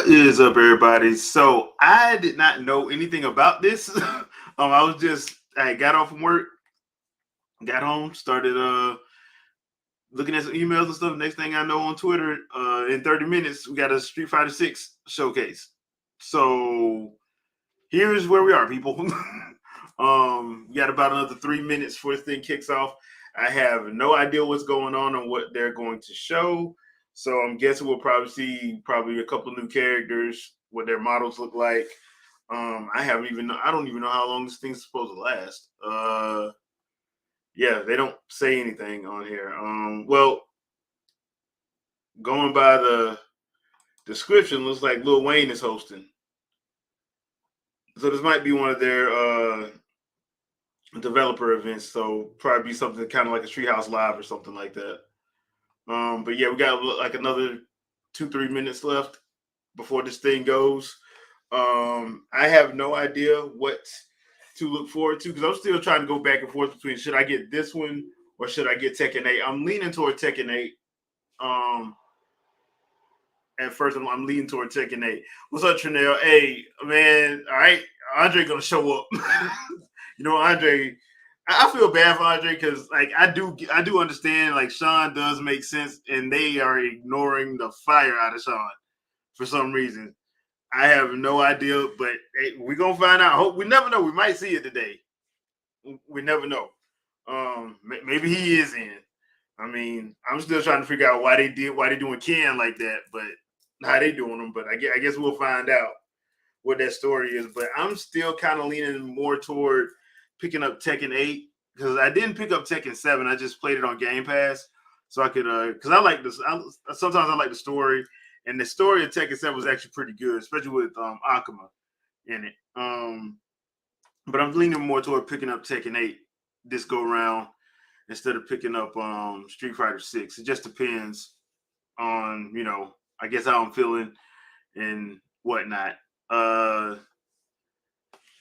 What is up, everybody? So I did not know anything about this. I got off from work, got home, started looking at some emails and stuff. Next thing I know, on Twitter, in 30 minutes, we got a Street Fighter 6 showcase. So here's where we are, people. We got about another 3 minutes before this thing kicks off. I have no idea what's going on and what they're going to show. So I'm guessing we'll probably see a couple new characters, what their models look like. I don't even know how long this thing's supposed to last. Yeah, they don't say anything on here. Well, going by the description, looks like Lil Wayne is hosting. So this might be one of their developer events. So probably be something kind of like a Treehouse Live or something like that. But yeah, we got like another 2-3 minutes left before this thing goes. I have no idea what to look forward to because I'm still trying to go back and forth between should I get this one or should I get Tekken 8. I'm leaning toward Tekken 8. At first, I'm leaning toward Tekken 8. What's up, Trinell? Hey, man. All right, Andre gonna show up. Andre. I feel bad for Andre because, like, I do understand. Like, Sean does make sense, and they are ignoring the fire out of Sean for some reason. I have no idea, but hey, we're gonna find out. We never know. We might see it today. We never know. Maybe he is in. I mean, I'm still trying to figure out why they doing Ken like that, but how they doing them. But I guess we'll find out what that story is. But I'm still kind of leaning more toward picking up Tekken 8 because I didn't pick up Tekken 7. I just played it on Game Pass, so I could because I like this. Sometimes I like the story, and the story of Tekken 7 was actually pretty good, especially with Akuma in it. But I'm leaning more toward picking up Tekken 8 this go round instead of picking up Street Fighter 6. It just depends on, I guess how I'm feeling and whatnot.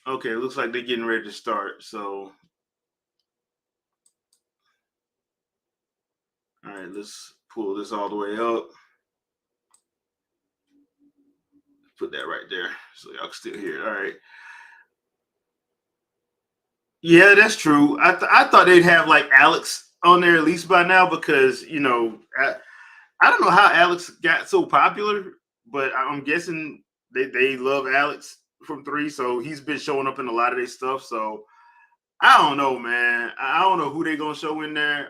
Okay, it looks like they're getting ready to start. So, all right, let's pull this all the way up. Put that right there so y'all can still hear it. All right. Yeah, that's true. I thought they'd have like Alex on there at least by now because, I don't know how Alex got so popular, but I'm guessing they love Alex from 3, so he's been showing up in a lot of their stuff. So I don't know, man. I don't know who they're gonna show in there.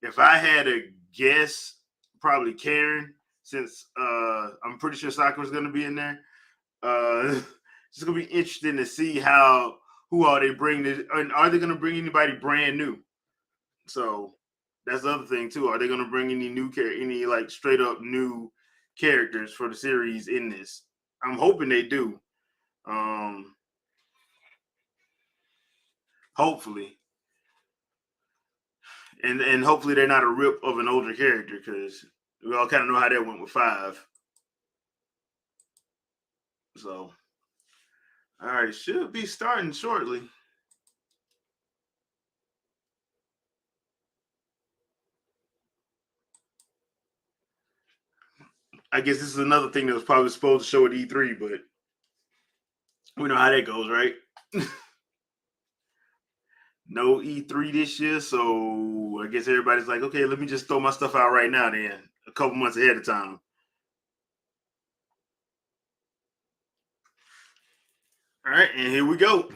If I had a guess, probably Karen, since I'm pretty sure Sakura's gonna be in there. It's gonna be interesting to see who are they bringing, and are they gonna bring anybody brand new? So that's the other thing too. Are they gonna bring any like straight up new characters for the series in this? I'm hoping they do. Hopefully, and hopefully they're not a rip of an older character because we all kind of know how that went with 5. So, all right, should be starting shortly. I guess this is another thing that was probably supposed to show at E3, but we know how that goes, right? No E3 this year, so I guess everybody's like, okay, let me just throw my stuff out right now then, a couple months ahead of time. All right, and here we go.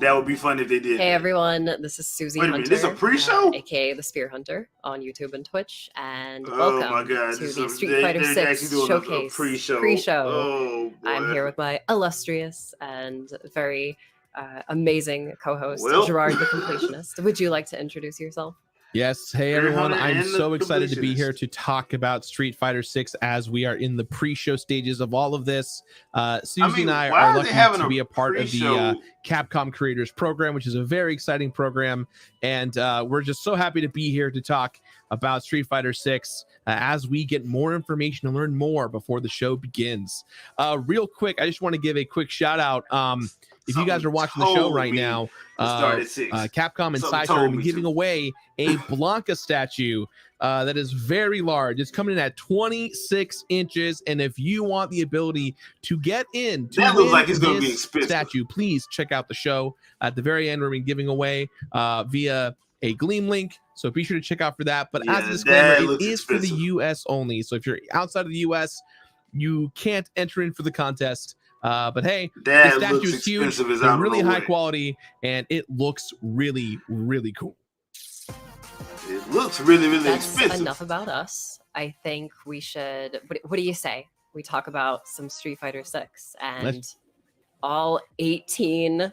That would be fun if they did. Hey everyone, this is Susie Wait a Hunter, minute, this is a pre-show? aka the Spear Hunter on YouTube and Twitch, and Oh welcome my God, to the Street Fighter 6 showcase pre-show. Oh, boy. I'm here with my illustrious and very amazing co-host, Well. Gerard the Completionist. Would you like to introduce yourself? Yes, hey Spear everyone, Hunter I'm and the so excited to be here Completionist. to talk about Street Fighter 6 as we are in the pre-show stages of all of this. Susie and I why are are they lucky having to a be a part of the pre-show? Capcom Creators Program, which is a very exciting program, and we're just so happy to be here to talk about Street Fighter 6 as we get more information and learn more before the show begins. Real quick, I just want to give a quick shout out. if you guys are watching the show right now, start at 6. Capcom and Something Sideshow told are me giving to. away a Blanca statue that is very large. It's coming in at 26 inches, and if you want the ability to get in to That looks win like it's gonna be this expensive. statue, please check out the show. At the very end, we're going to be giving away via a Gleam link, so be sure to check out for that. But as a disclaimer, that it looks is for the expensive. US only, so if you're outside of the US, you can't enter in for the contest. But hey, the That statue looks is huge, expensive as they're out of really high nowhere. quality, and it looks really, really cool. It looks really, really That's expensive. enough about us. I think we should. What do you say? We talk about some Street Fighter 6 and all 18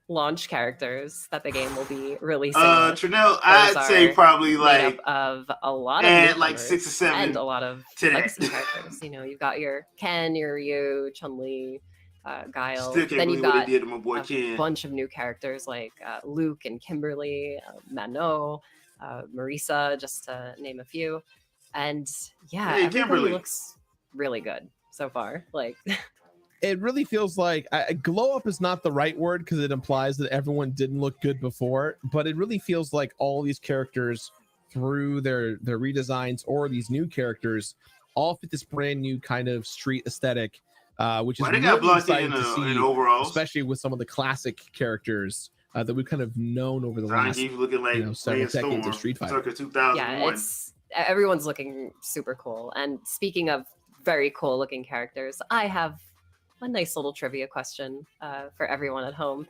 launch characters that the game will be releasing. Trinell, I'd say probably made like up of a lot of like 6 or 7 and a lot of to that. legacy characters. You know, you've got your Ken, your Ryu, Chun-Li, Guile. Still can't Then you've believe what got they did to my boy a Ken. bunch of new characters like Luke and Kimberly, Mano, Marisa, just to name a few. And yeah, Hey, everybody Kimberly. looks really good so far. Like, It really feels like glow up is not the right word because it implies that everyone didn't look good before, but it really feels like all these characters through their redesigns or these new characters all fit this brand new kind of street aesthetic, which is really exciting to see, especially with some of the classic characters that we've kind of known over the last several decades of Street Fighter. Yeah, everyone's looking super cool. And speaking of very cool looking characters, I have a nice little trivia question for everyone at home.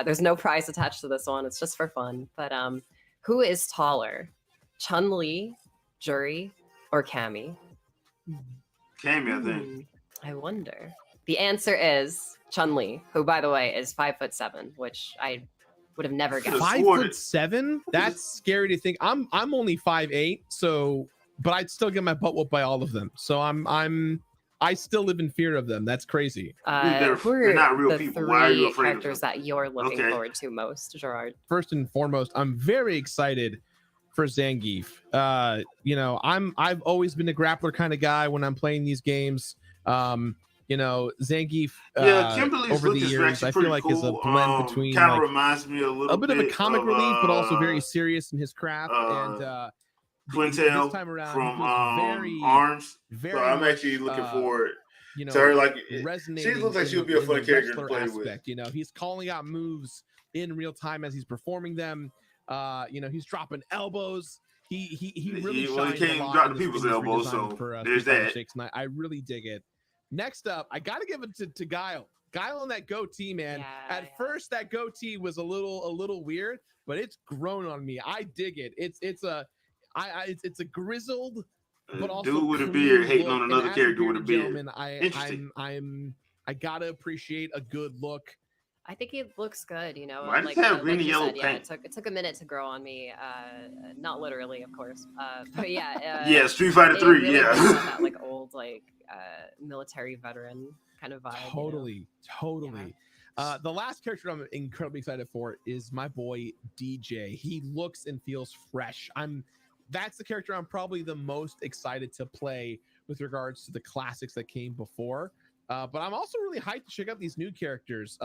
There's no prize attached to this one. It's just for fun. But who is taller, Chun-Li, Juri, or Cammy? Cammy, I think. I wonder. The answer is Chun-Li, who, by the way, is 5'7", which I would have never guessed. 5'7"? That's scary to think. I'm only 5'8", so but I'd still get my butt whooped by all of them. So I still live in fear of them. That's crazy. They're not real people. Why are you afraid of characters that you're looking forward to most, Gerard? First and foremost, I'm very excited for Zangief. I've always been a grappler kind of guy when I'm playing these games. Zangief Kimberly's over the years, I feel like is a blend between kind of reminds me a bit of a comic relief, but also very serious in his craft. And Quintel this time around, from very, Arms. Very so I'm much, actually looking forward to her. Like, resonating. She looks like she'll be a fun character to play with. He's calling out moves in real time as he's performing them. He's dropping elbows. He really shines a lot drop people's elbows. So there's that. And I really dig it. Next up, I gotta give it to Guile. Guile on that goatee, man. At first, that goatee was a little weird, but it's grown on me. I dig it. It's a grizzled, but also dude with a beard hating on another character with a beard. Interesting. I gotta appreciate a good look. I think it looks good, Why does it have green and yellow paint? It took a minute to grow on me. Not literally, of course. But yeah. Yeah, Street Fighter 3. Really yeah. That like old military veteran kind of vibe. Totally. Yeah. The last character I'm incredibly excited for is my boy DJ. He looks and feels fresh. That's the character I'm probably the most excited to play with regards to the classics that came before. But I'm also really hyped to check out these new characters.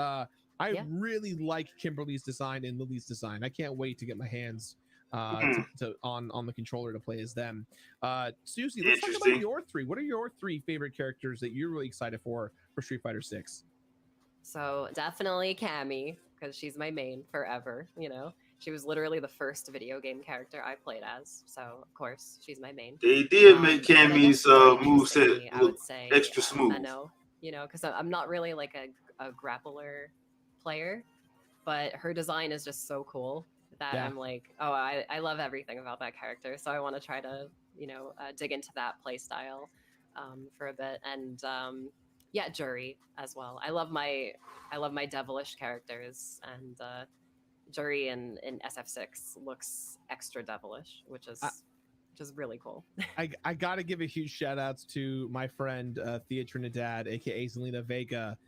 I really like Kimberly's design and Lily's design. I can't wait to get my hands on the controller to play as them. Susie, let's talk about your three. What are your three favorite characters that you're really excited for Street Fighter 6? So definitely Cammy, because she's my main forever. She was literally the first video game character I played as, so of course she's my main. They did make Cammy's moveset look extra smooth. I know, because I'm not really like a grappler player, but her design is just so cool that I'm like, oh, I love everything about that character. So I want to try to dig into that play style for a bit, and Juri as well. I love my devilish characters, and Juri in SF6 looks extra devilish, which is really cool. I gotta give a huge shout outs to my friend Thea Trinidad, aka Zelina Vega.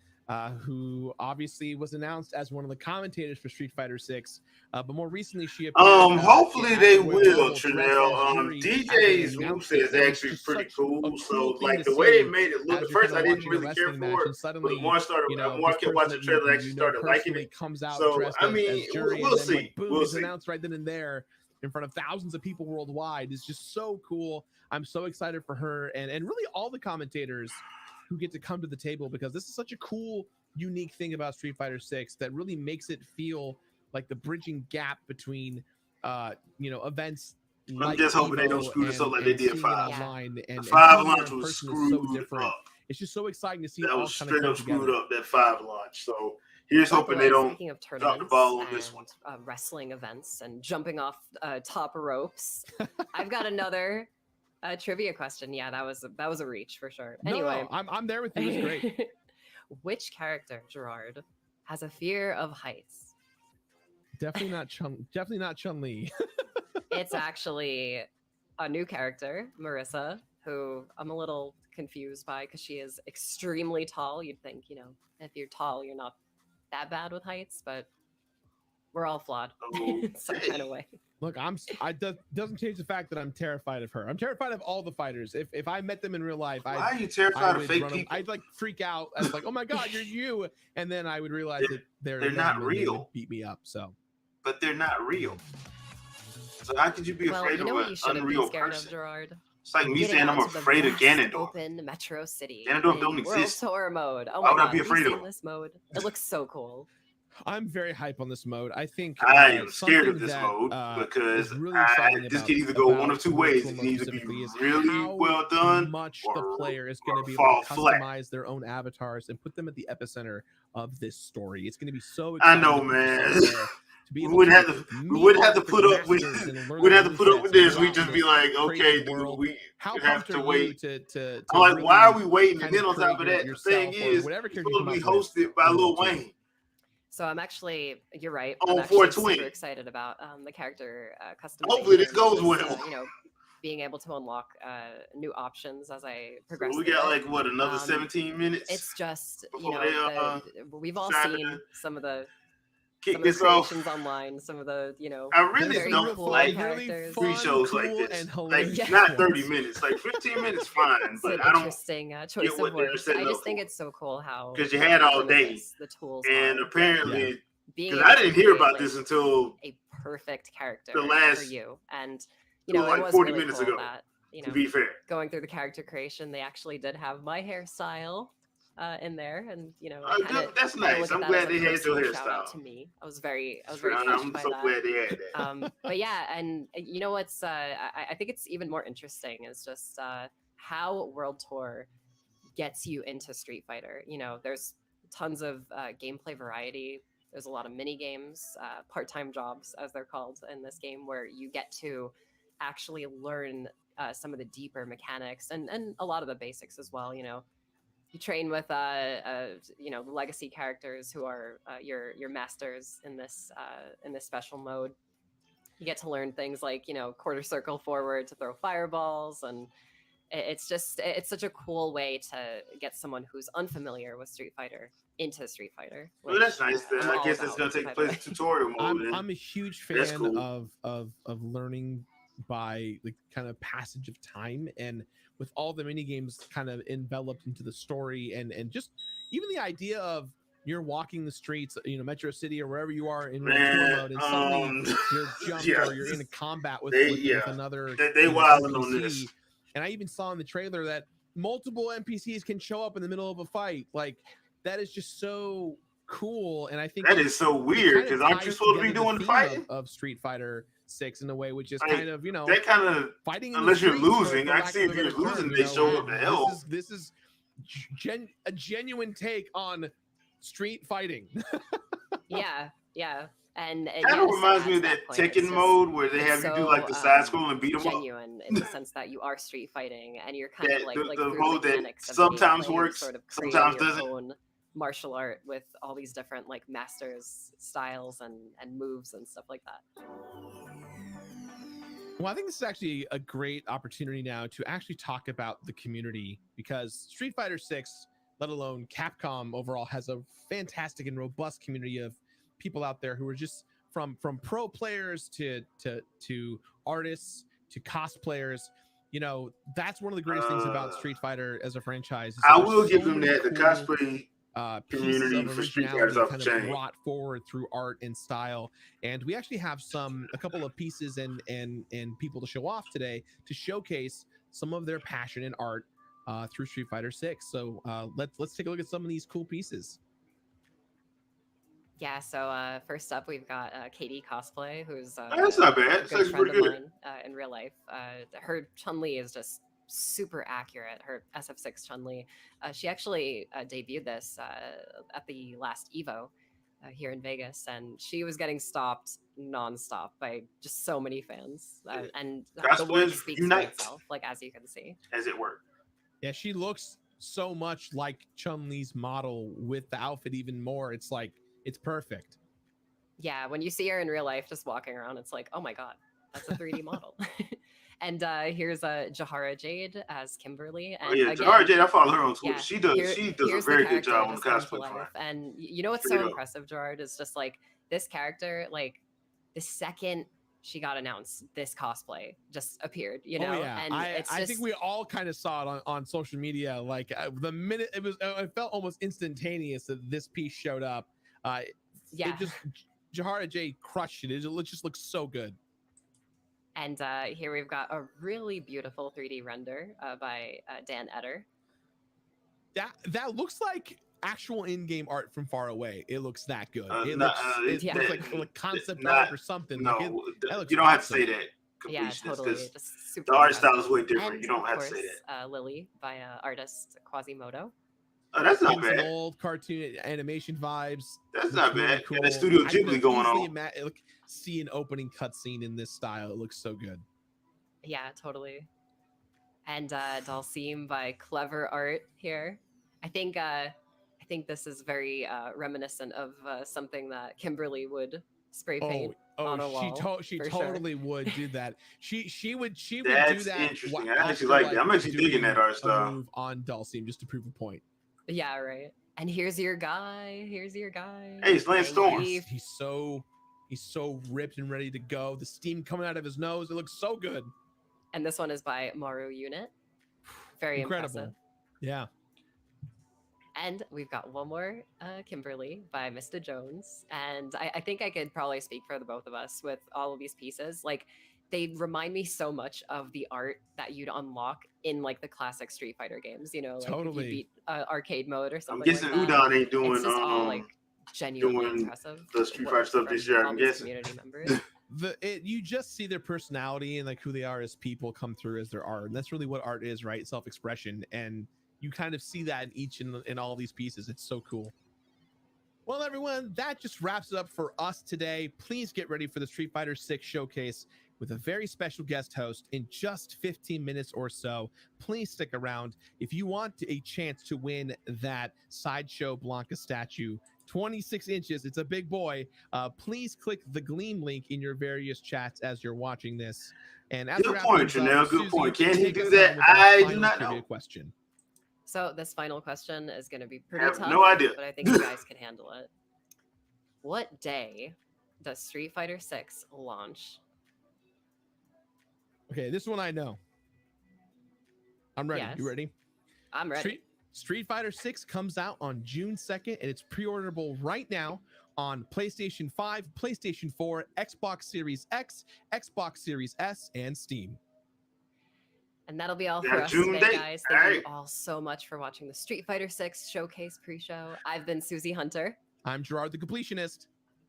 who obviously was announced as one of the commentators for Street Fighter 6. But more recently, she appeared. Hopefully they will, dressed as Trinell. Yuri DJ's as an moveset is announcer. It was actually just pretty such cool. a cool So, thing like, to the way they see made it look, as at you're first kind I of didn't watching a really care wrestling for match, it. and But suddenly, the more I started, you know, the more I this kept person watching that the trailer, I actually you know started liking personally it. comes out So, dressed I mean, as Yuri, we'll and then see. like boom, We'll is see. announced right then and there in front of thousands of people worldwide. It's just so cool. I'm so excited for her and really all the commentators who get to come to the table, because this is such a cool, unique thing about Street Fighter 6 that really makes it feel like the bridging gap between events I'm like just hoping they don't Evo screw this up like they and did seeing it 5. online, The and 5 being there launch in was person is so screwed different. up. It's just so exciting to see That it all was kind of straight come up screwed together. up, that 5 launch. So here's By the hoping way, they don't speaking of drop the tournaments ball on this one. and wrestling events and jumping off top ropes, I've got another trivia question. Yeah, that was a reach for sure. Anyway, No, I'm there with you. It's great. Which character, Gerard, has a fear of heights? Definitely not Chun-Li. It's actually a new character, Marissa, who I'm a little confused by because she is extremely tall. You'd think, if you're tall, you're not that bad with heights, but we're all flawed in some kind of way. Look, doesn't change the fact that I'm terrified of her. I'm terrified of all the fighters. If I met them in real life, why are you terrified of fake people? I'd like freak out. I was like, oh my god, you're you, and then I would realize that they're not real. They would beat me up. So, but they're not real. So how could you be afraid of an unreal person? Of, Gerard? It's like me saying I'm afraid of Ganondorf. Open Metro City. Ganondorf don't exist. World Tour mode. Oh why my would god, I be afraid of him? This mode. It looks so cool. I'm very hype on this mode. I think I am scared of this mode because really this can either go one of two ways. It can either be really well done, much the player is going to be able to customize their own avatars and put them at the epicenter of this story. It's going to be so exciting. I know, man. We wouldn't have to put up with this. We'd just be like, okay, dude, we have to wait. I'm like, why are we waiting? And then on top of that, the thing is, it's supposed to be hosted by Lil Wayne. So I'm actually, you're right. On I'm actually 420. super excited about the character customization. Hopefully this goes well. Being able to unlock new options as I progress. So we got like what, another 17 minutes? It's just we've all decide seen some of the creations online. Some of the I really don't cool like characters. free shows like this. Like not 30 minutes, like 15 minutes, fine. But I don't. Interesting choice of words. I just think it's so cool how because you had all day the tools and apparently because I didn't hear about this until a perfect character the last for you and. Like it was 40 really minutes cool ago. That, to be fair, going through the character creation, they actually did have my hairstyle in there, and that's nice. I'm glad they had your hairstyle. To me, I was very touched by I'm so glad they had that. But yeah, and what's I think it's even more interesting is just how World Tour gets you into Street Fighter. There's tons of gameplay variety. There's a lot of mini games, part-time jobs as they're called in this game, where you get to actually learn some of the deeper mechanics and a lot of the basics as well. You train with legacy characters who are your masters in this special mode. You get to learn things like quarter circle forward to throw fireballs, and it's such a cool way to get someone who's unfamiliar with Street Fighter into Street Fighter. Well, that's nice. Then I guess it's gonna take place in tutorial mode. I'm a huge fan cool. of learning by the kind of passage of time, and with all the mini games kind of enveloped into the story, and just even the idea of you're walking the streets, Metro City or wherever you are in tour mode, and suddenly you're jumped or you're in a combat with another. They wilding on this. And I even saw in the trailer that multiple NPCs can show up in the middle of a fight. Like that is just so cool, and I think that is so weird because aren't you supposed to be doing fighting of Street Fighter 6 in a way, which is kind of that kind of fighting unless you're losing. I see if you're losing, they show up to help. This is a genuine take on street fighting. yeah, and it kind of reminds me of that Tekken mode where they have you do like the side scroll and beat them genuine in the sense that you are street fighting and you're kind of like the mode that sometimes works, sometimes doesn't. Martial art with all these different like masters styles and moves and stuff like that. Well, I think this is actually a great opportunity now to actually talk about the community, because Street Fighter 6 let alone Capcom overall has a fantastic and robust community of people out there who are just from pro players to artists to cosplayers. You know, that's one of the greatest things about Street Fighter as a franchise. Is I that will give so them many that the cool, cosplay pieces community of for Street Fighter's originality off kind the of chain. brought forward through art and style. And we actually have a couple of pieces and people to show off today to showcase some of their passion in art through Street Fighter 6. So let's take a look at some of these cool pieces. Yeah, so first up we've got Katie Cosplay, who's That's not bad. a That's good actually friend pretty of good. mine in real life. Her Chun-Li is just super accurate, her SF6 Chun-Li. She actually debuted this at the last EVO here in Vegas, and she was getting stopped nonstop by just so many fans. And the work Cosplayers speaks unite. for itself, like as you can see. As it were. Yeah, she looks so much like Chun-Li's model with the outfit even more. It's like, it's perfect. Yeah, when you see her in real life just walking around, it's like, oh my god, that's a 3D model. And here's Jahara Jade as Kimberly. And Jahara again, Jade, I follow her on Twitter. yeah, she does a very good job on the cosplay front. And you know what's Straight so up. impressive, Gerard, is just like this character, like the second she got announced, this cosplay just appeared, you know? Oh, yeah. And I think we all kind of saw it on social media. Like the minute it felt almost instantaneous that this piece showed up. Yeah. It just, Jahara Jade crushed it. It just looks so good. And here we've got a really beautiful 3D render by Dan Etter. That looks like actual in-game art from far away. It looks that good. It looks like concept art or something. No, that looks you don't have to awesome. say that. Yeah, totally. Just super the art impressive. style is way different. And you don't have course, to say that. Lily by artist Quasimodo. Oh, that's not Some bad. old cartoon animation vibes. That's not really bad. cool. Yeah, the Studio I can Ghibli going on. See an opening cutscene in this style. It looks so good. Yeah, totally. And Dalsim by Clever Art here. I think this is very reminiscent of something that Kimberly would spray paint on a wall. She totally would do that. She would do That's that. interesting. I actually like that. I'm actually digging that art style. Move on Dalsim just to prove a point. Yeah, right. And here's your guy. Hey, it's Lance Storm. He's so ripped and ready to go. The steam coming out of his nose. It looks so good. And this one is by Maru Unit. Very incredible. Impressive. Yeah. And we've got one more Kimberly by Mr. Jones. And I think I could probably speak for the both of us with all of these pieces. Like, they remind me so much of the art that you'd unlock in like the classic Street Fighter games, you know, like totally. If you beat arcade mode or something. I'm guessing like that. Udon ain't doing it's just all like genuinely doing impressive. the Street Fighter stuff this year, I'm guessing. Community members. You just see their personality and like who they are as people come through as their art, and that's really what art is, right? Self-expression, and you kind of see that in all these pieces. It's so cool. Well, everyone, that just wraps it up for us today. Please get ready for the Street Fighter 6 showcase with a very special guest host in just 15 minutes or so. Please stick around. If you want a chance to win that Sideshow Blanca statue, 26 inches, it's a big boy, please click the Gleam link in your various chats as you're watching this. And as good point, Janelle. Good Susie, point. Can he take do us that? on with our I final do not trivia know. question. So this final question is going to be pretty I have tough. no idea. But I think you guys can handle it. What day does Street Fighter 6 launch? Okay, this one I know. I'm ready. Yes. You ready? I'm ready. Street Fighter 6 comes out on June 2nd, and it's pre-orderable right now on PlayStation 5, PlayStation 4, Xbox Series X, Xbox Series S, and Steam. And that'll be all Yeah, for us June today, date. guys. Thank All you right. all so much for watching the Street Fighter 6 Showcase pre-show. I've been Susie Hunter, I'm Gerard the Completionist.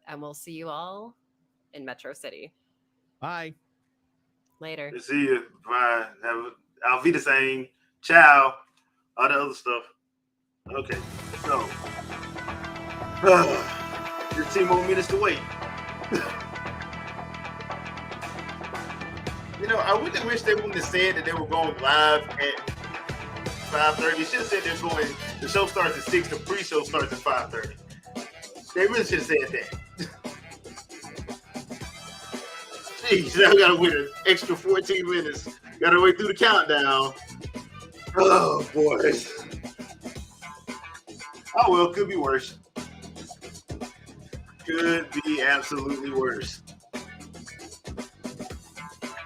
and we'll see you all in Metro City. Bye. Later. See you. Bye. Auf Wiedersehen. Ciao. All the other stuff. Okay. So, 15 more minutes to wait. You know, I really wish they wouldn't have said that they were going live at 5:30. They should have said they're going. The show starts at 6. The pre-show starts at 5:30. They really should have said that. Jeez, now I gotta wait an extra 14 minutes. Gotta wait through the countdown. Oh boy. Oh well, could be worse. Could be absolutely worse.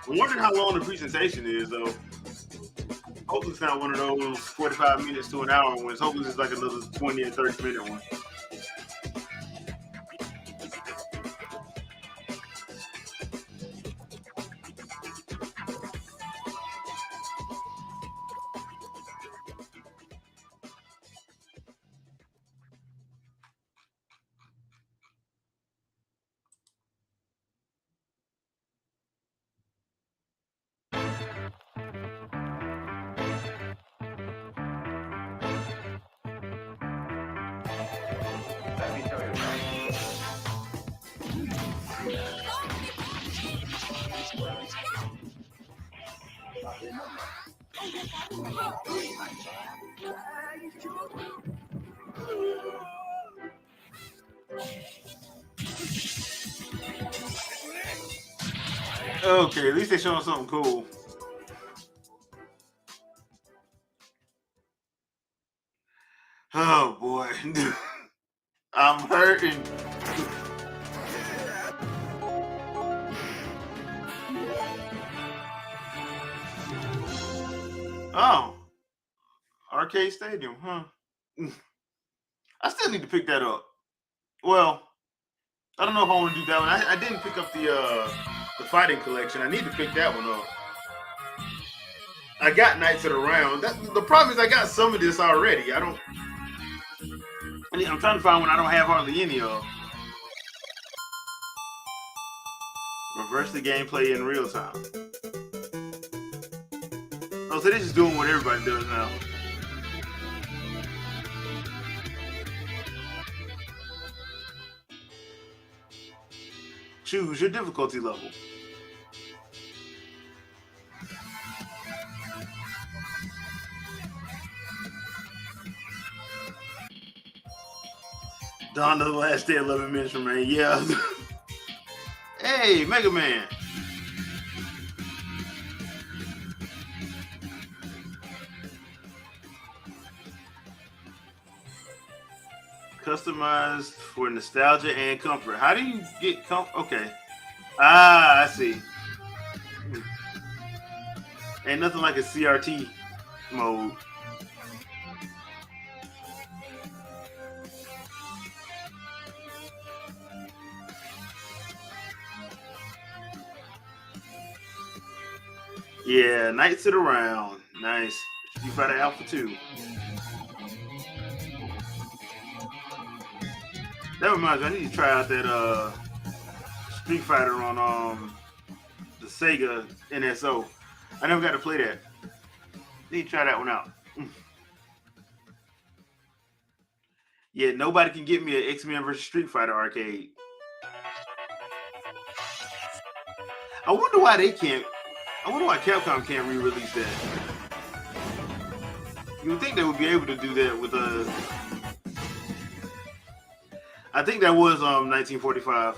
I'm wondering how long the presentation is, though. Hopefully it's not one of those 45 minutes to an hour ones. Hopefully it's like another 20 or 30-minute one. Okay, at least they're showing something cool. Oh boy. I'm hurting. Oh. Arcade Stadium, huh? I still need to pick that up. Well, I don't know if I want to do that one. I didn't pick up the fighting collection. I need to pick that one up. I got Knights of the Round. The problem is I got some of this already. I'm trying to find one I don't have hardly any of. Reverse the gameplay in real time. Oh, so they're just doing what everybody does now. Choose your difficulty level. Dawn of the last day, 11 minutes remain. Yeah. Hey, Mega Man. Customized for nostalgia and comfort. How do you get Okay. Ah, I see. Ain't nothing like a CRT mode. Yeah, Knights of the Round. Nice. Street Fighter Alpha 2. That reminds me, I need to try out that Street Fighter on the Sega NSO. I never got to play that. Need to try that one out. Yeah, nobody can get me an X-Men vs. Street Fighter arcade. I wonder why they can't. I wonder why Capcom can't re-release that. You would think they would be able to do that with I think that was 1945.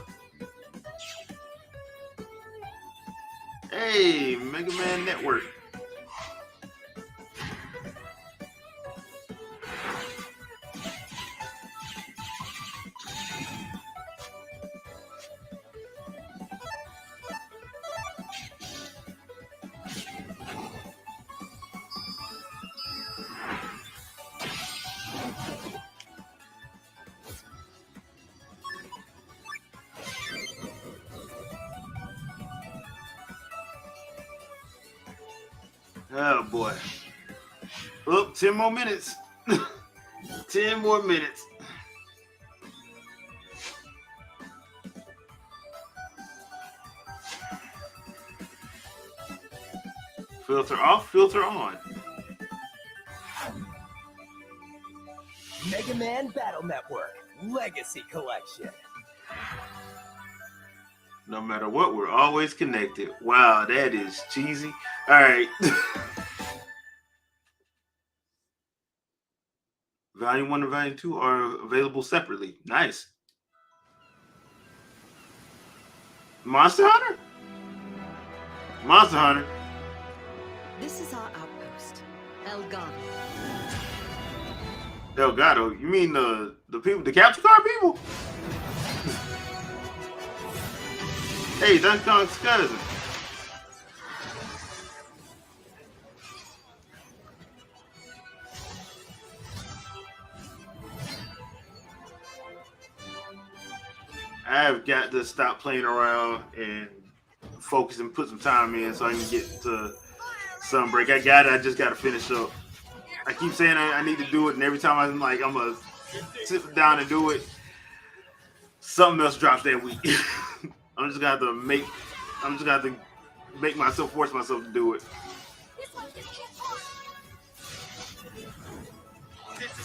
Hey, Mega Man Network. Oh boy. Oh, 10 more minutes. 10 more minutes. Filter off, filter on. Mega Man Battle Network Legacy Collection. No matter what, we're always connected. Wow, that is cheesy. All right. Volume 1 and Volume 2 are available separately. Nice. Monster Hunter? Monster Hunter. This is our outpost, Elgani. Elgato? You mean the people, the capture card people? Hey, Donkey Kong's cousin. I've got to stop playing around and focus and put some time in so I can get to some break. I got it. I just got to finish up. I keep saying I need to do it, and every time I'm like, I'm going to sit down and do it, something else drops that week. I'm just going to have to make myself, force myself to do it.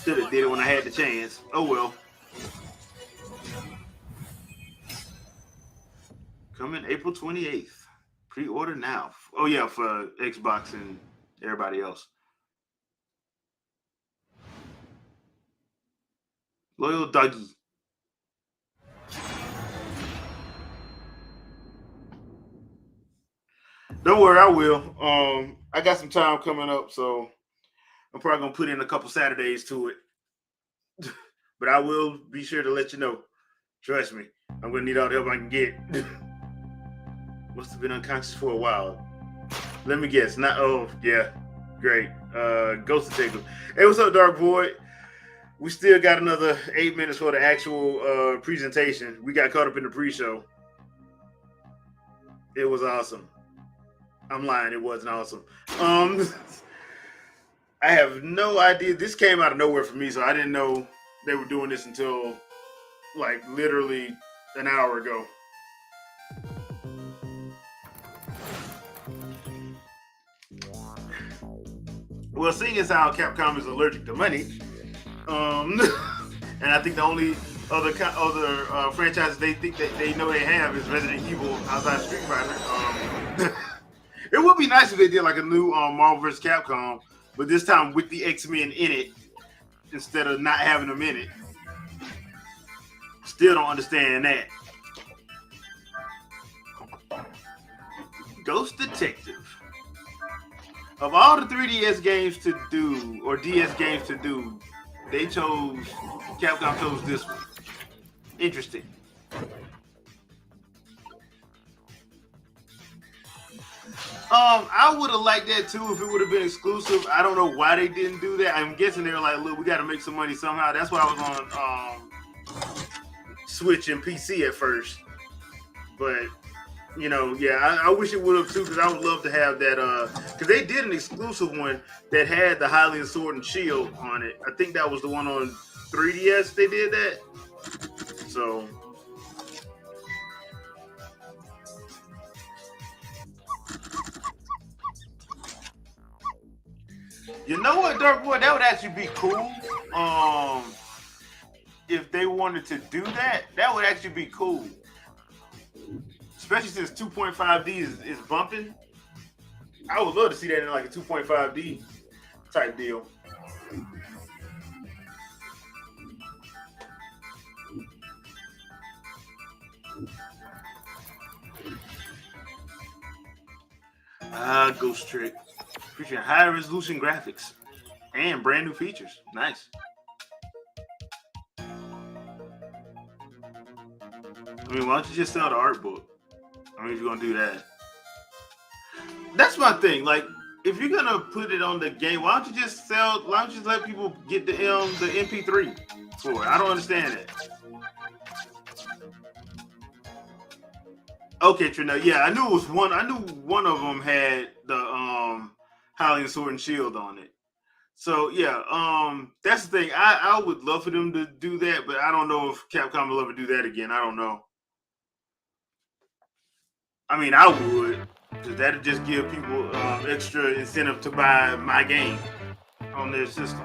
Should have did it when I had the chance. Oh, well. Coming April 28th. Pre-order now. Oh, yeah, for Xbox and everybody else. Loyal Dougie. Don't worry, I will. I got some time coming up, so I'm probably going to put in a couple Saturdays to it. But I will be sure to let you know. Trust me. I'm going to need all the help I can get. Must have been unconscious for a while. Let me guess. Yeah. Great. Ghost Detective. Hey, what's up, Dark Void? We still got another 8 minutes for the actual presentation. We got caught up in the pre-show. It was awesome. I'm lying. It wasn't awesome. I have no idea. This came out of nowhere for me, so I didn't know they were doing this until like literally an hour ago. Well, seeing as how Capcom is allergic to money, and I think the only other franchises they think that they know they have is Resident Evil outside Street Fighter. It would be nice if they did like a new Marvel vs. Capcom, but this time with the X-Men in it instead of not having them in it. Still don't understand that. Ghost Detective. Of all the 3DS games to do, or DS games to do, Capcom chose this one. Interesting. I would have liked that too if it would have been exclusive. I don't know why they didn't do that. I'm guessing they were like, look, we got to make some money somehow. That's why I was on Switch and PC at first. But I wish it would have too, because I would love to have that. Because they did an exclusive one that had the Hylian Sword and Shield on it. I think that was the one on 3DS. They did that. So. You know what, Dark Boy? That would actually be cool. If they wanted to do that, that would actually be cool. Especially since 2.5D is bumping. I would love to see that in like a 2.5D type deal. Ghost Trick. Featuring high resolution graphics and brand new features. Nice. I mean, why don't you just sell the art book? I mean, if you're gonna do that. That's my thing. Like, if you're gonna put it on the game, why don't you just let people get the MP3 for it? I don't understand it. Okay, Trina. Yeah, I knew it was one. I knew one of them had the Hylian Sword and Shield on it. So yeah, that's the thing. I would love for them to do that, but I don't know if Capcom will ever do that again. I don't know. I mean, I would, because that'd just give people extra incentive to buy my game on their system.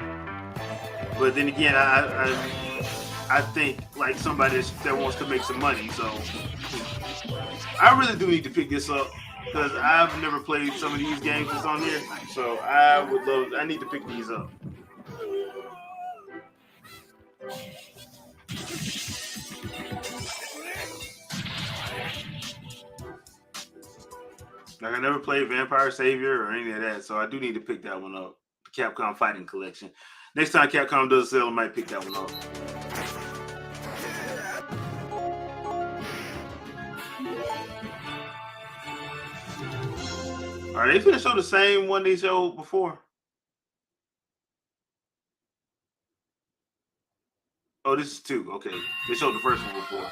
But then again, I think like somebody that wants to make some money. So I really do need to pick this up because I've never played some of these games that's on here. So I need to pick these up. Like I never played Vampire Savior or any of that, so I do need to pick that one up. The Capcom Fighting Collection. Next time Capcom does a sale, I might pick that one up. Are they gonna show the same one they showed before? Oh, this is 2. Okay, they showed the first one before.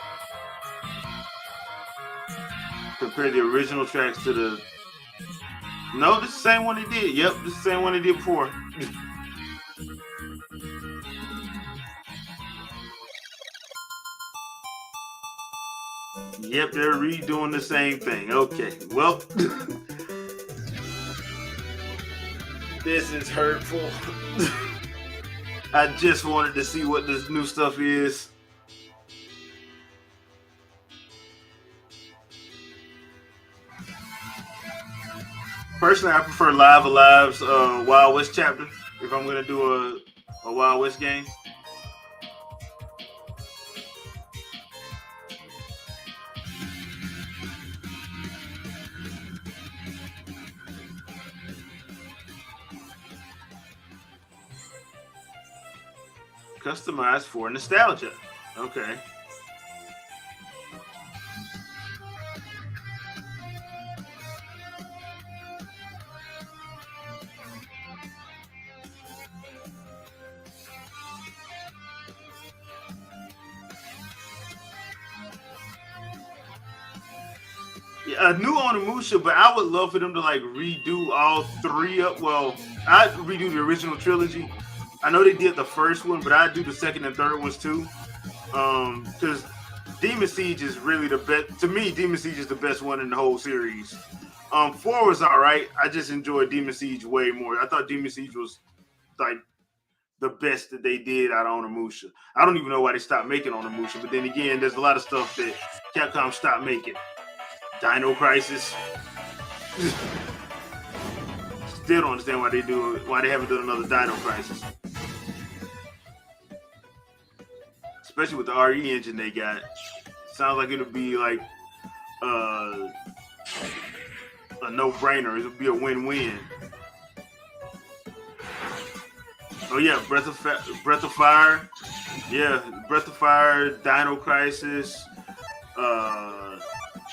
Compare the original tracks to the. No, this is the same one they did. Yep, this is the same one they did before. Yep, they're redoing the same thing. Okay, well, this is hurtful. I just wanted to see what this new stuff is. Personally, I prefer Live Alive's Wild West chapter if I'm going to do a Wild West game. Customized for nostalgia. Okay. Yeah, a new Onimusha, but I would love for them to like redo all 3 up. Well, I'd redo the original trilogy. I know they did the first one, but I'd do the second and third ones too. Because Demon Siege is really the best. To me, Demon Siege is the best one in the whole series. 4 was all right. I just enjoyed Demon Siege way more. I thought Demon Siege was like the best that they did out of Onimusha. I don't even know why they stopped making Onimusha, but then again, there's a lot of stuff that Capcom stopped making. Dino Crisis. Still don't understand why they do it. Why they haven't done another Dino Crisis. Especially with the RE engine they got. Sounds like it'll be like a no-brainer. It'll be a win-win. Oh yeah, Breath of Fire. Yeah, Breath of Fire, Dino Crisis,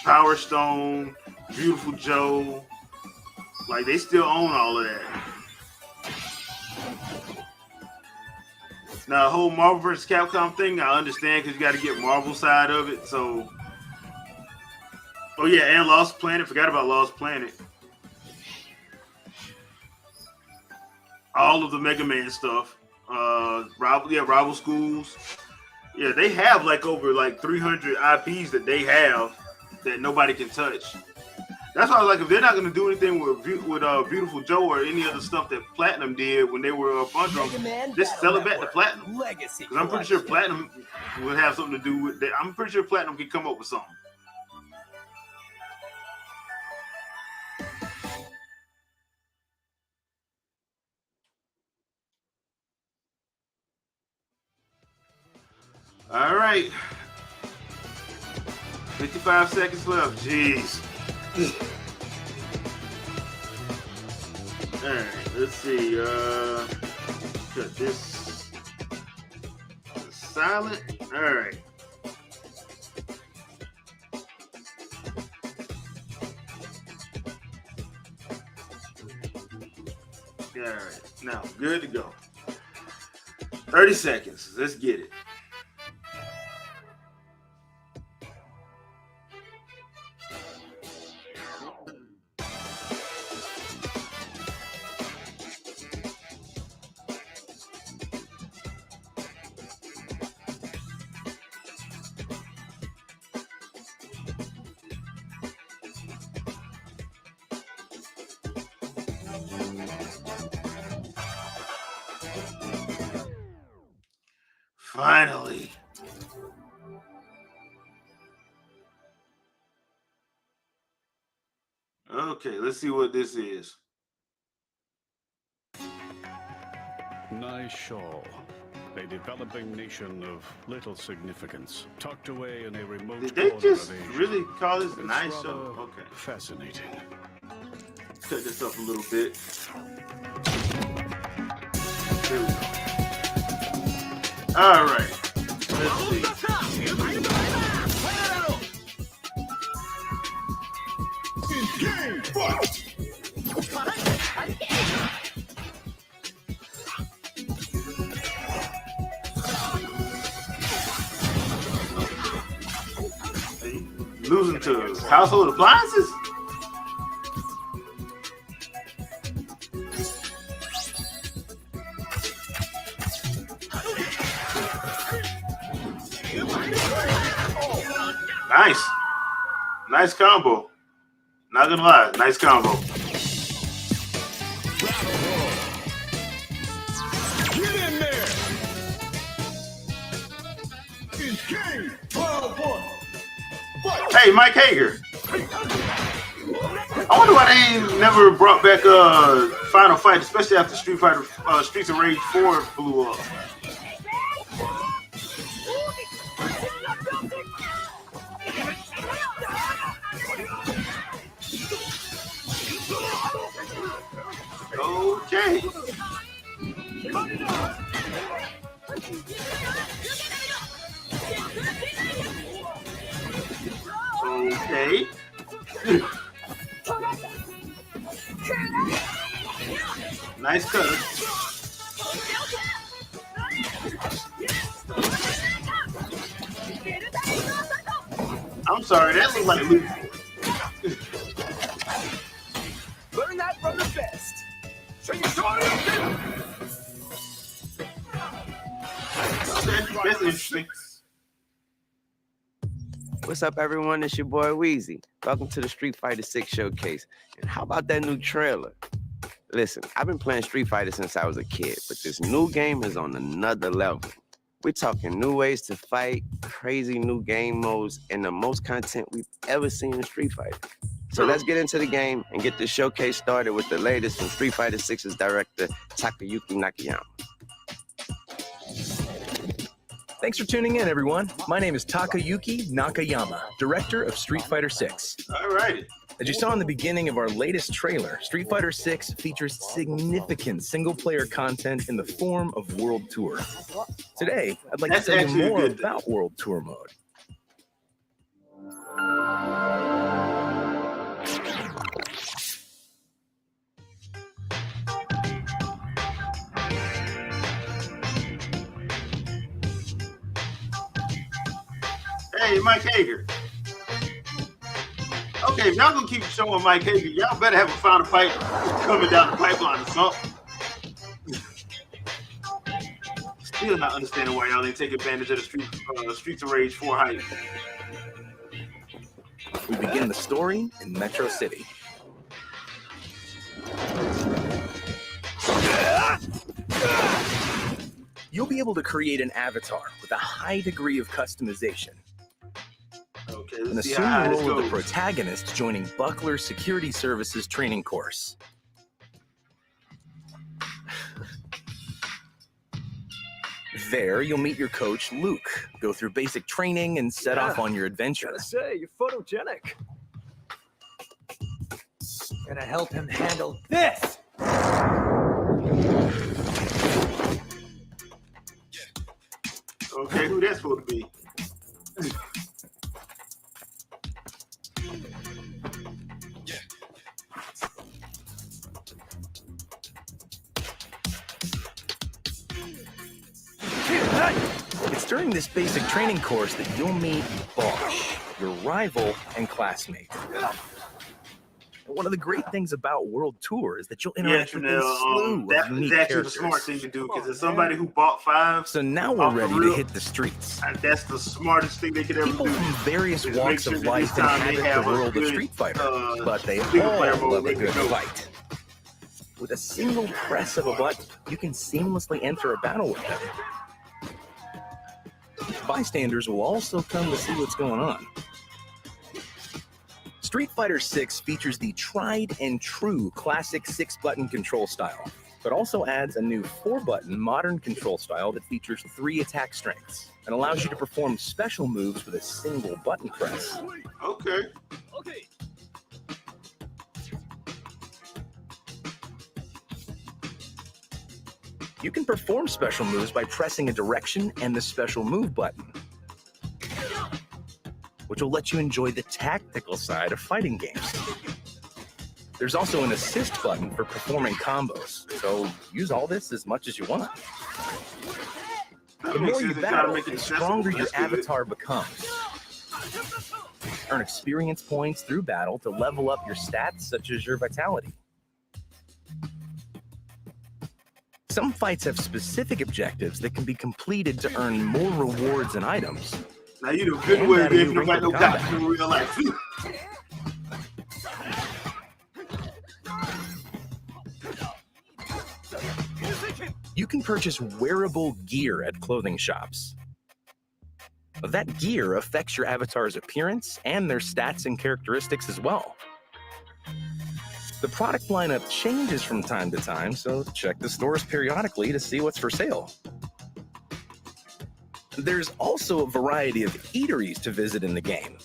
Power Stone, Beautiful Joe. Like they still own all of that. Now, the whole Marvel vs. Capcom thing, I understand because you got to get Marvel side of it. So, oh yeah, and Lost Planet. Forgot about Lost Planet. All of the Mega Man stuff. Rival Schools. Yeah, they have like over like 300 IPs that they have that nobody can touch. That's why I was like, if they're not going to do anything with Beautiful Joe or any other stuff that Platinum did when they were up under them, just sell it back to Platinum. Because I'm pretty sure Platinum will have something to do with that. I'm pretty sure Platinum can come up with something. All right. 55 seconds left. Jeez. All right, let's see. Cut this silent. All right. All right. Now, good to go. 30 seconds. Let's get it. Finally. Okay, let's see what this is. Naishal, a developing nation of little significance, tucked away in a remote Did they corner just of Asia. really call this It's nice show? rather Okay. fascinating. Cut this up a little bit. There we go. All right. Let's see. Losing to household appliances? Nice. Nice combo. Not gonna lie, nice combo. Get in there! Hey, Mike Hager. I wonder why they ain't never brought back Final Fight, especially after Streets of Rage 4 blew up. Okay. Okay. Nice cut. I'm sorry, that looks like Luke. Learn that from the best. Okay, that's interesting. What's up, everyone? It's your boy Weezy. Welcome to the Street Fighter 6 showcase. And how about that new trailer? Listen, I've been playing Street Fighter since I was a kid, but this new game is on another level. We're talking new ways to fight, crazy new game modes, and the most content we've ever seen in Street Fighter. So let's get into the game and get this showcase started with the latest from Street Fighter 6's director, Takayuki Nakayama. Thanks for tuning in, everyone. My name is Takayuki Nakayama, director of Street Fighter 6. All right. As you saw in the beginning of our latest trailer, Street Fighter 6 features significant single-player content in the form of World Tour. Today, I'd like to tell you more about World Tour mode. Hey, Mike Hager. Okay, if y'all gonna keep showing Mike Hager, y'all better have a Final Fight coming down the pipeline or something. Still not understanding why y'all didn't take advantage of the Streets of Rage 4 hype. We begin the story in Metro City. You'll be able to create an avatar with a high degree of customization. Okay, And let's see assume how the this role of the goes. protagonist joining Buckler Security Services training course. There, you'll meet your coach, Luke, go through basic training and set off on your adventure. Gotta say, you're photogenic. Gonna help him handle this. Okay, who that's supposed to be? It's during this basic training course that you'll meet Bosch, your rival and classmate. And one of the great things about World Tour is that you'll interact with a slew of that's unique actually the characters. smart thing to do, because as somebody who bought 5, So now we're off the ready to rip, hit the streets. that's the smartest thing they could ever People do. from various is walks make of sure that life this time they inhabit have the a world of good, Street Fighter, but they single player all mode love a ready to good go. fight. With a single press of a button, you can seamlessly enter a battle with them. Bystanders will also come to see what's going on. Street Fighter 6 features the tried and true classic 6-button control style, but also adds a new 4-button modern control style that features 3 attack strengths and allows you to perform special moves with a single button press. Okay. Okay. You can perform special moves by pressing a direction and the special move button, which will let you enjoy the tactical side of fighting games. There's also an assist button for performing combos, so use all this as much as you want. The more you battle, the stronger your avatar becomes. Earn experience points through battle to level up your stats, such as your vitality. Some fights have specific objectives that can be completed to earn more rewards and items. Now you know good way gave nobody no cops in real life. You can purchase wearable gear at clothing shops. That gear affects your avatar's appearance and their stats and characteristics as well. The product lineup changes from time to time, so check the stores periodically to see what's for sale. There's also a variety of eateries to visit in the game.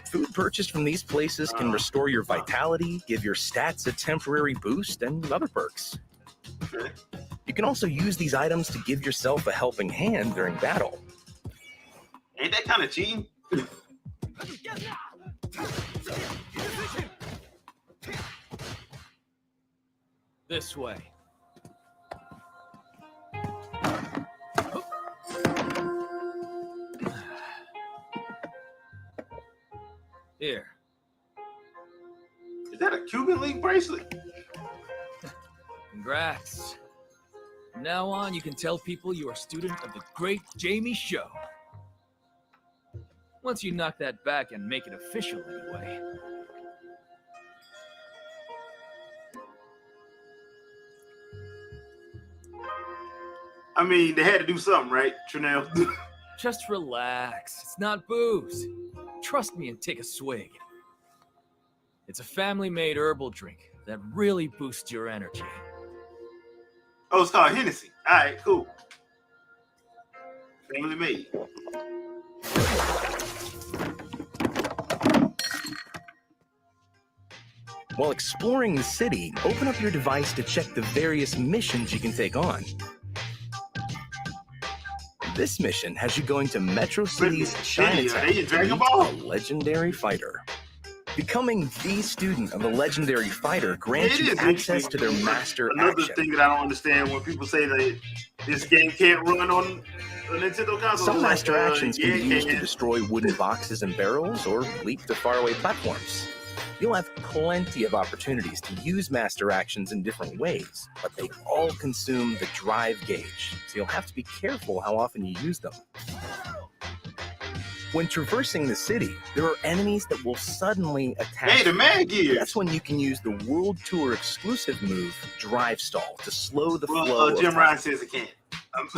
Food purchased from these places can restore your vitality, give your stats a temporary boost, and other perks. You can also use these items to give yourself a helping hand during battle. Ain't that kind of cheating? This way. Here. Is that a Cuban link bracelet? Congrats. From now on, you can tell people you are a student of the great Jamie Show. Once you knock that back and make it official anyway. I mean, they had to do something, right, Trinell? Just relax. It's not booze. Trust me and take a swig. It's a family-made herbal drink that really boosts your energy. Oh, it's called Hennessy. All right, cool. Family made. While exploring the city, open up your device to check the various missions you can take on. This mission has you going to Metro City's Chinatown to meet a legendary fighter. Becoming the student of a legendary fighter grants you access to their master Another action. thing that I don't understand when people say that this game can't run on a Nintendo console. Some master actions can be used to can. destroy wooden boxes and barrels or leap to faraway platforms. You'll have plenty of opportunities to use master actions in different ways, but they all consume the drive gauge, so you'll have to be careful how often you use them. When traversing the city, there are enemies that will suddenly attack. Hey, the man gear. That's when you can use the World Tour exclusive move, Drive Stall, to slow the flow of Jim time. Ryan says it can't.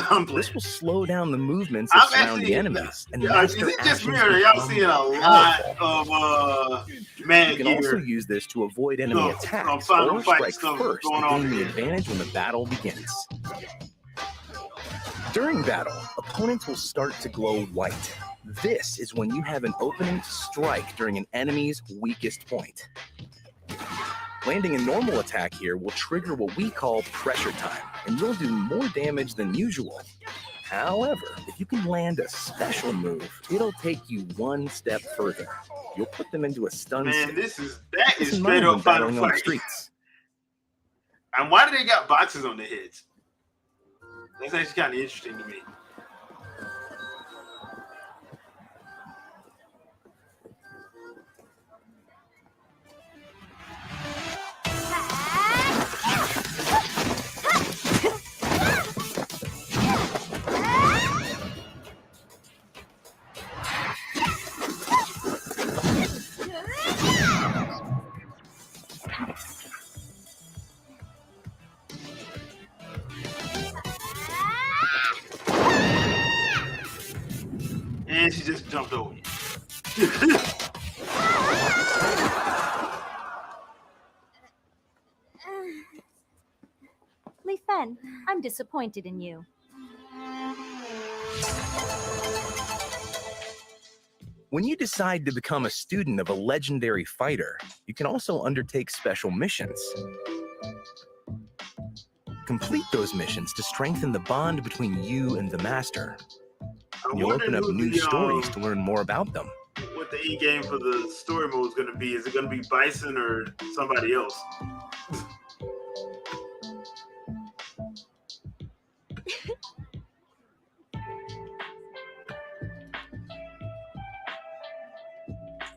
I'm This will slow down the movements of surrounding enemies. And master is it just actions me or y'all become seeing a lot powerful. of man You can gear? also use this to avoid enemy attacks Final or Fight strike stuff first to going on gain the here. advantage when the battle begins. During battle, opponents will start to glow white. This is when you have an opening to strike during an enemy's weakest point. Landing a normal attack here will trigger what we call pressure time, and you'll do more damage than usual. However, if you can land a special move, it'll take you one step further. You'll put them into a stun Man, state. that Keep is in straight mind up when Final battling on the Fight. streets. And why do they got boxes on their heads? That's actually kind of interesting to me. And she just jumped over you. Li Fen, I'm disappointed in you. When you decide to become a student of a legendary fighter, you can also undertake special missions. Complete those missions to strengthen the bond between you and the master. You'll open up new stories to learn more about them. What the end game for the story mode is going to be? Is it going to be Bison or somebody else?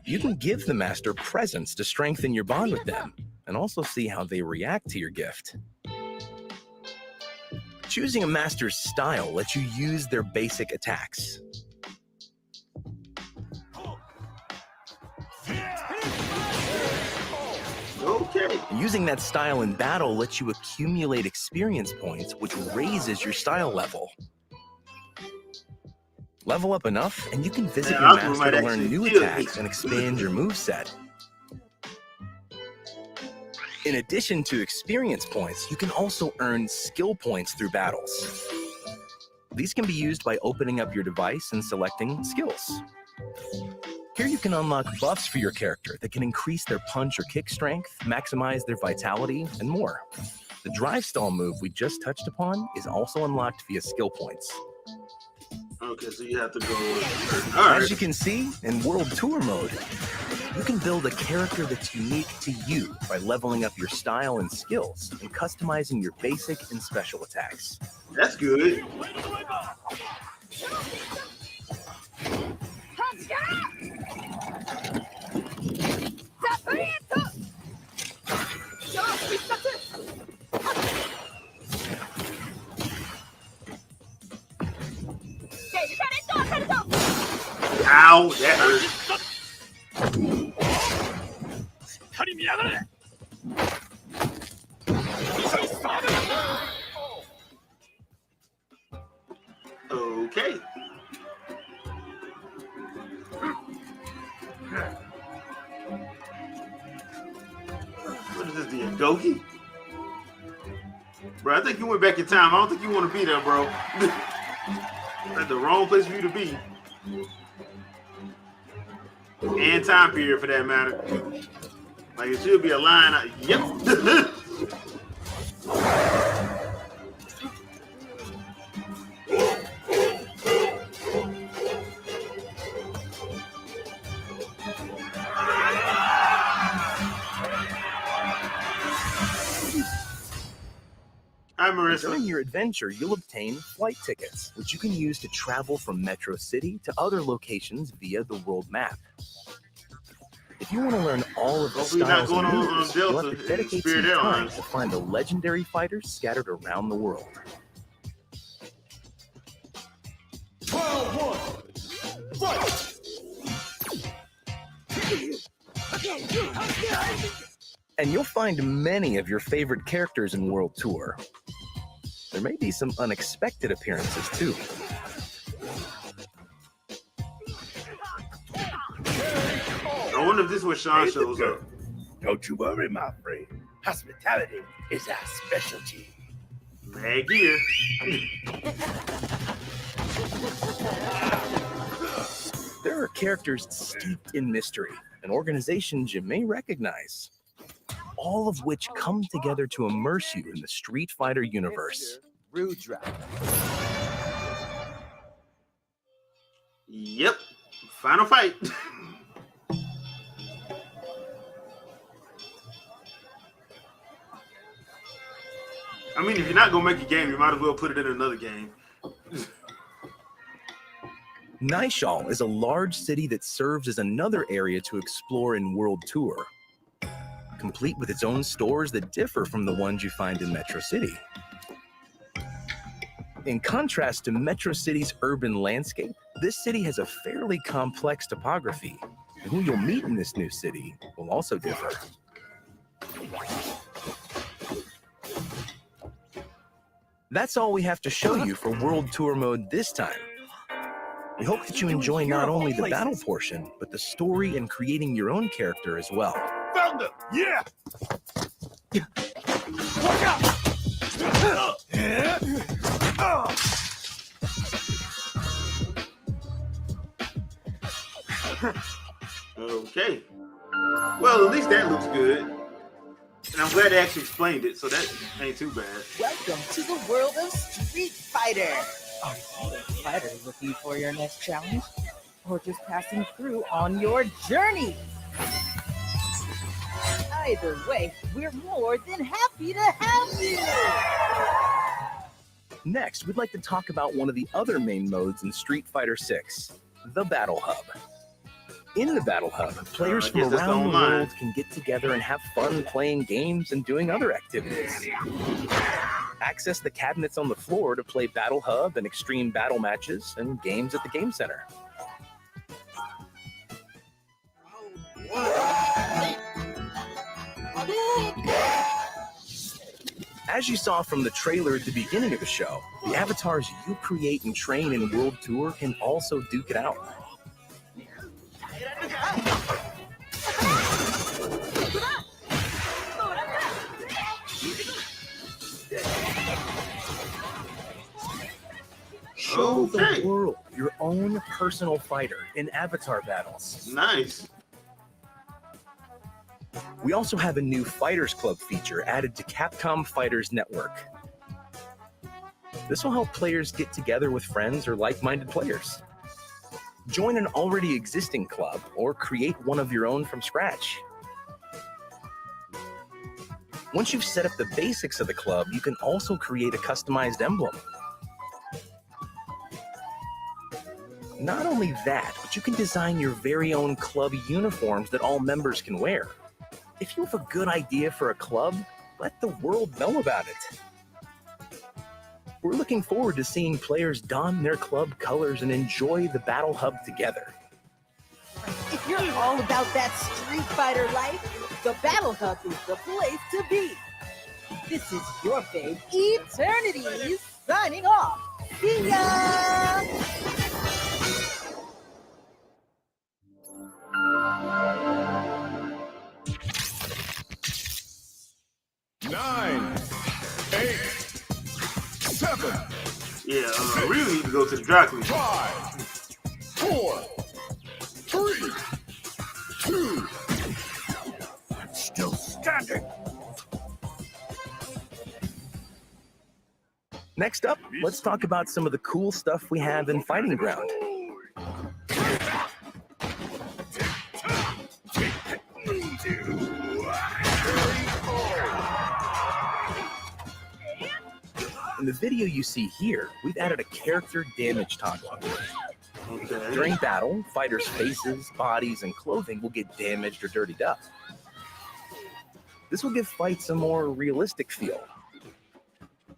You can give the master presents to strengthen your bond with them, and also see how they react to your gift. Choosing a master's style lets you use their basic attacks. Okay. Using that style in battle lets you accumulate experience points, which raises your style level. Level up enough, and you can visit your master to learn new attacks and expand your moveset. In addition to experience points, you can also earn skill points through battles. These can be used by opening up your device and selecting skills. Here you can unlock buffs for your character that can increase their punch or kick strength, maximize their vitality, and more. The drive stall move we just touched upon is also unlocked via skill points. Okay, so you have to go. All right. As you can see, in World Tour mode, you can build a character that's unique to you by leveling up your style and skills and customizing your basic and special attacks. That's good. Ow, that hurt. Okay. What is this, the Adogi? Bro, I think you went back in time. I don't think you want to be there, bro. That's the wrong place for you to be. And time period, for that matter. Like, it should be a line. Yep. During your adventure, you'll obtain flight tickets, which you can use to travel from Metro City to other locations via the world map. If you want to learn all of the styles and moves, you'll have to dedicate some time to find the legendary fighters scattered around the world. 12-1, fight! And you'll find many of your favorite characters in World Tour. There may be some unexpected appearances too. I wonder if this is where Sean shows up. Don't you worry, my friend. Hospitality is our specialty. Bad gear. There are characters steeped in mystery and organizations you may recognize, all of which come together to immerse you in the Street Fighter universe. Yep. Final fight. I mean, if you're not going to make a game, you might as well put it in another game. Nishal is a large city that serves as another area to explore in World Tour, complete with its own stores that differ from the ones you find in Metro City. In contrast to Metro City's urban landscape, this city has a fairly complex topography, and who you'll meet in this new city will also differ. That's all we have to show you for World Tour mode this time. We hope that you enjoy not only the battle portion, but the story and creating your own character as well. Found him! Yeah! Watch out! Okay. Well, at least that looks good. And I'm glad they actually explained it, so that ain't too bad. Welcome to the world of Street Fighter. Are you a fighter looking for your next challenge? Or just passing through on your journey? Either way, we're more than happy to have you! Next, we'd like to talk about one of the other main modes in Street Fighter 6, the Battle Hub. In the Battle Hub, players from around the world can get together and have fun playing games and doing other activities. Access the cabinets on the floor to play Battle Hub and extreme battle matches and games at the Game Center. As you saw from the trailer at the beginning of the show, the avatars you create and train in World Tour can also duke it out. Show the world your own personal fighter in avatar battles. Nice. We also have a new Fighters Club feature added to Capcom Fighters Network. This will help players get together with friends or like-minded players. Join an already existing club or create one of your own from scratch. Once you've set up the basics of the club, you can also create a customized emblem. Not only that, but you can design your very own club uniforms that all members can wear. If you have a good idea for a club, let the world know about it. We're looking forward to seeing players don their club colors and enjoy the Battle Hub together. If you're all about that Street Fighter life, the Battle Hub is the place to be. This is your fave, Eternity, signing off. See ya! Yeah, we really need to go to the dry cleaner. 5, 4, 3, 2. I'm still standing. Next up, let's talk about some of the cool stuff we have in Fighting Ground. In the video you see here, we've added a character damage toggle. Okay. During battle, fighters' faces, bodies, and clothing will get damaged or dirtied up. This will give fights a more realistic feel.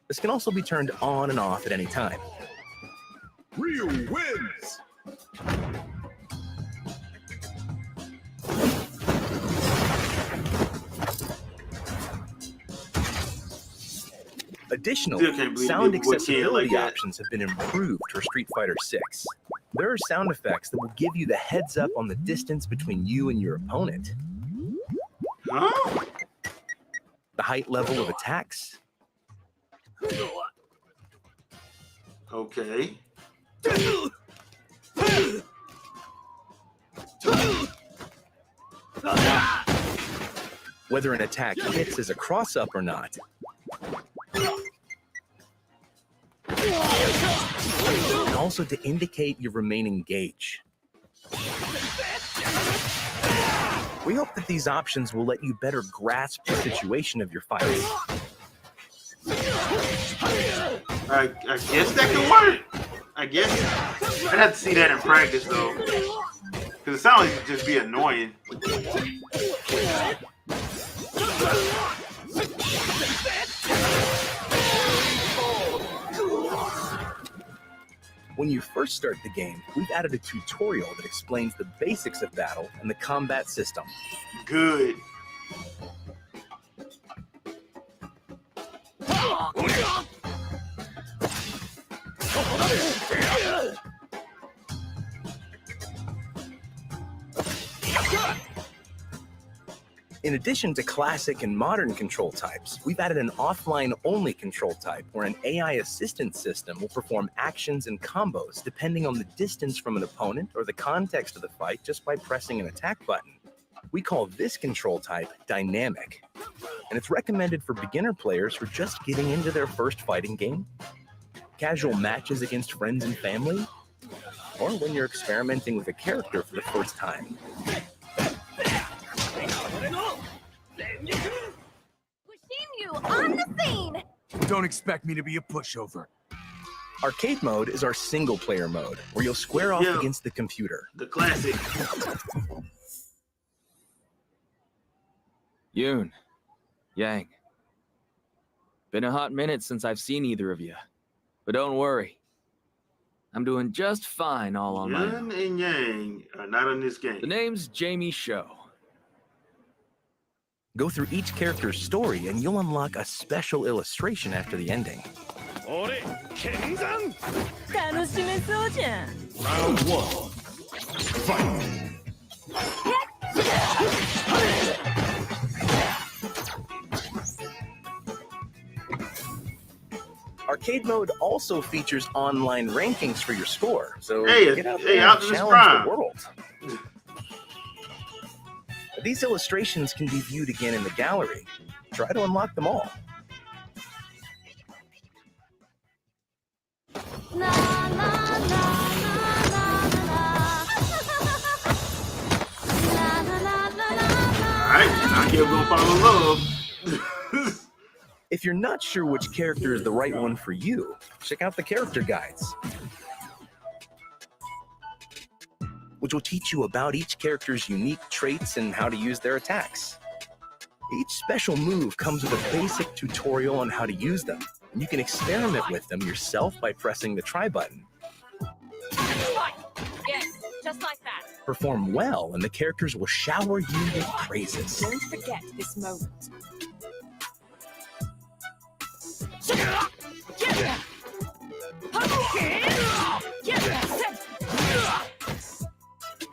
This can also be turned on and off at any time. Ryu wins. Additionally, sound accessibility options have been improved for Street Fighter 6. There are sound effects that will give you the heads up on the distance between you and your opponent. Huh? The height level of attacks. Okay. Whether an attack hits as a cross-up or not. And also to indicate your remaining gauge. We hope that these options will let you better grasp the situation of your fights. I guess that could work. I guess. I'd have to see that in practice, though. Because it sounds like it'd just be annoying. When you first start the game, we've added a tutorial that explains the basics of battle and the combat system. Good. In addition to classic and modern control types, we've added an offline-only control type where an AI assistance system will perform actions and combos depending on the distance from an opponent or the context of the fight just by pressing an attack button. We call this control type dynamic. and it's recommended for beginner players who are just getting into their first fighting game, casual matches against friends and family, or when you're experimenting with a character for the first time. You on the scene! Don't expect me to be a pushover. Arcade mode is our single-player mode, where you'll square off against the computer. The classic. Yoon, Yang. Been a hot minute since I've seen either of you. But don't worry. I'm doing just fine all on my own. Yun and Yang are not in this game. The name's Jamie Sho. Go through each character's story and you'll unlock a special illustration after the ending. Kenzan! Round 1. Fight! Arcade mode also features online rankings for your score, so Hey, get out hey, there and Optimus challenge Prime. the world. These illustrations can be viewed again in the gallery. Try to unlock them all. Alright, now here we're gonna fall in love. If you're not sure which character is the right one for you, check out the character guides, which will teach you about each character's unique traits and how to use their attacks. Each special move comes with a basic tutorial on how to use them, and you can experiment with them yourself by pressing the try button. Yes, just like that. Perform well, and the characters will shower you with praises. Don't forget this moment.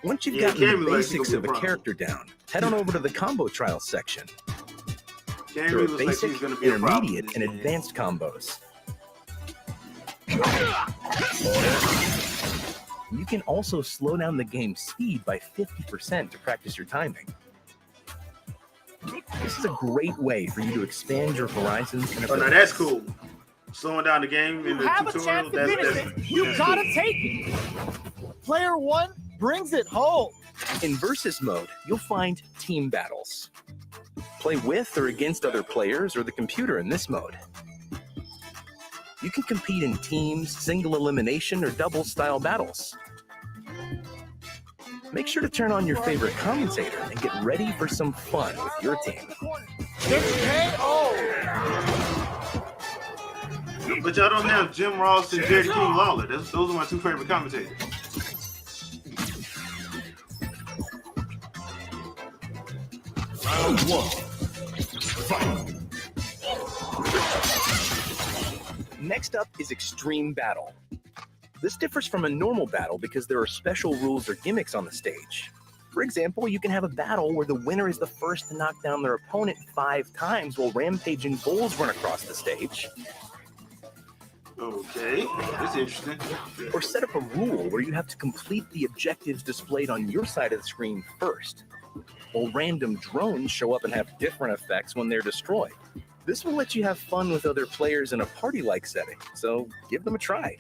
Once you've Yeah, gotten the Cammy likes to go basics be a of a problem. character down, head on over to the combo trial section. There Cammy are looks like basic, she's gonna be a problem. intermediate, and advanced combos. You can also slow down the game's speed by 50% to practice your timing. This is a great way for you to expand your horizons and Oh, now that's cool. Slowing down the game in the Have a tutorial. chance to finish it. You gotta take it. Player 1 brings it home. In versus mode, you'll find team battles. Play with or against other players or the computer in this mode. You can compete in teams, single elimination, or double style battles. Make sure to turn on your favorite commentator and get ready for some fun with your team. But y'all don't have Jim Ross and Jerry King Lawler. Those are my two favorite commentators. Round 1. Fight! Next up is Extreme Battle. This differs from a normal battle because there are special rules or gimmicks on the stage. For example, you can have a battle where the winner is the first to knock down their opponent 5 times while rampaging bulls run across the stage. Okay, that's interesting. Or set up a rule where you have to complete the objectives displayed on your side of the screen first, while random drones show up and have different effects when they're destroyed. This will let you have fun with other players in a party-like setting, so give them a try.